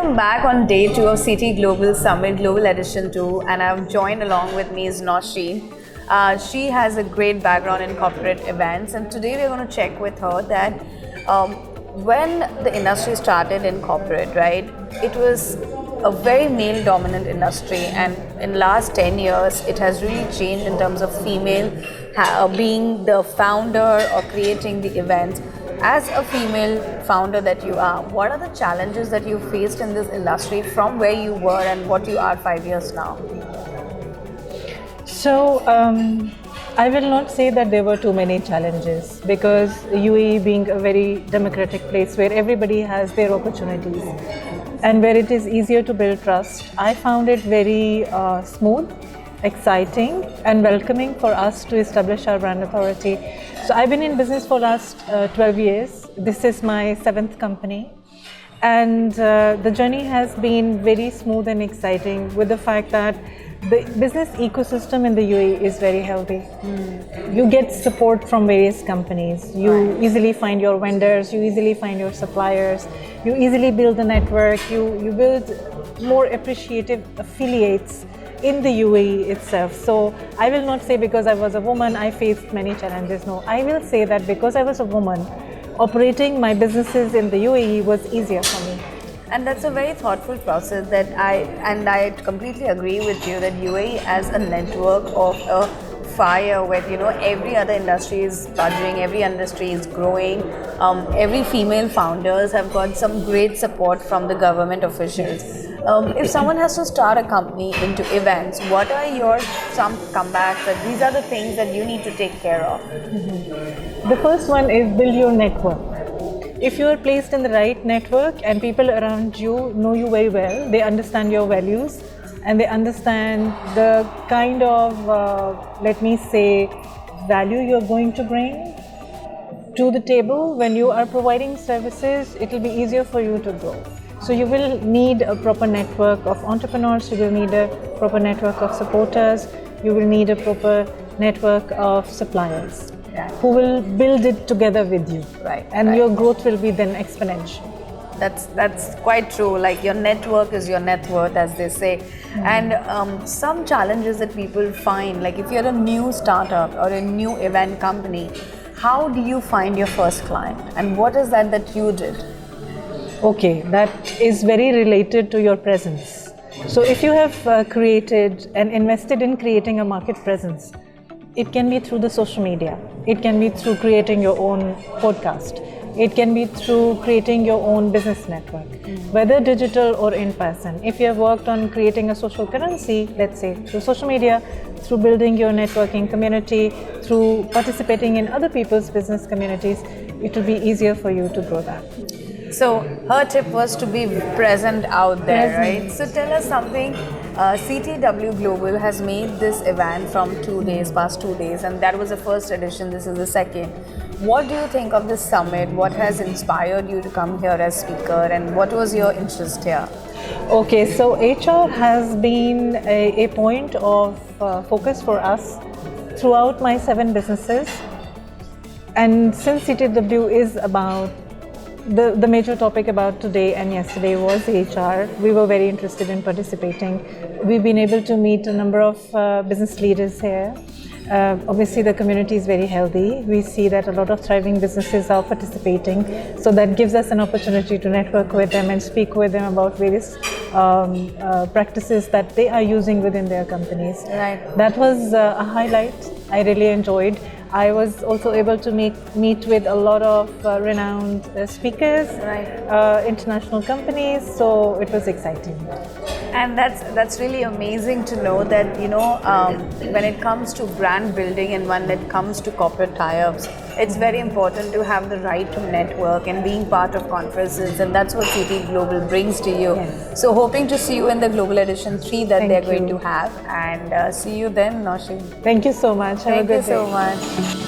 I'm back on day 2 of CT Global Summit, Global Edition 2, and I've joined along with me is Nosheen. She has a great background in corporate events, and today we're going to check with her that when the industry started in corporate, right, it was a very male-dominant industry, and in last 10 years, it has really changed in terms of female being the founder or creating the events. As a female founder that you are, what are the challenges that you faced in this industry from where you were and what you are 5 years now? So, I will not say that there were too many challenges because UAE being a very democratic place where everybody has their opportunities and where it is easier to build trust, I found it very smooth, exciting and welcoming for us to establish our brand authority. So I've been in business for last 12 years. This is my 7th company. And the journey has been very smooth and exciting with the fact that the business ecosystem in the UAE is very healthy. You get support from various companies. You easily find your vendors, you easily find your suppliers, you easily build a network, you build more appreciative affiliates in the UAE itself. So I will not say because I was a woman I faced many challenges. No, I will say that because I was a woman, operating my businesses in the UAE was easier for me. And that's a very thoughtful process that I completely agree with you that UAE as a network of a fire where every other industry is budging, every industry is growing, every female founders have got some great support from the government officials. If someone has to start a company into events, what are some comebacks that these are the things that you need to take care of? The first one is build your network. If you are placed in the right network and people around you know you very well, they understand your values and they understand the kind of, let me say, value you're going to bring to the table when you are providing services, it will be easier for you to grow. So you will need a proper network of entrepreneurs, you will need a proper network of supporters, you will need a proper network of suppliers who will build it together with you. And your growth will be then exponential. That's quite true. Like your network is your net worth, as they say. And some challenges that people find, like if you're a new startup or a new event company, how do you find your first client? And what is that you did? Okay, that is very related to your presence. So if you have created and invested in creating a market presence, it can be through the social media, it can be through creating your own podcast, it can be through creating your own business network, whether digital or in person. If you have worked on creating a social currency, let's say through social media, through building your networking community, through participating in other people's business communities, it will be easier for you to grow that. So her tip was to be present out there, right? So tell us something. CTW Global has made this event from past 2 days, and that was the first edition. This is the second. What do you think of this summit? What has inspired you to come here as speaker, and what was your interest here? Okay, so HR has been a point of focus for us throughout my 7 businesses, and since CTW is about the major topic about today and yesterday was HR. We were very interested in participating. We've been able to meet a number of business leaders here. Obviously, the community is very healthy. We see that a lot of thriving businesses are participating. So that gives us an opportunity to network with them and speak with them about various practices that they are using within their companies. Right. That was a highlight. I really enjoyed. I was also able to meet with a lot of renowned speakers, international companies, so it was exciting. And that's really amazing to know that, when it comes to brand building and when it comes to corporate tie-ups, it's very important to have the right to network and being part of conferences, and that's what CT Global brings to you. Yes. So hoping to see you in the Global Edition 3 that Thank they're you. going to have, and see you then, Nosheen. Thank you so much. Have a good day. Thank you so much.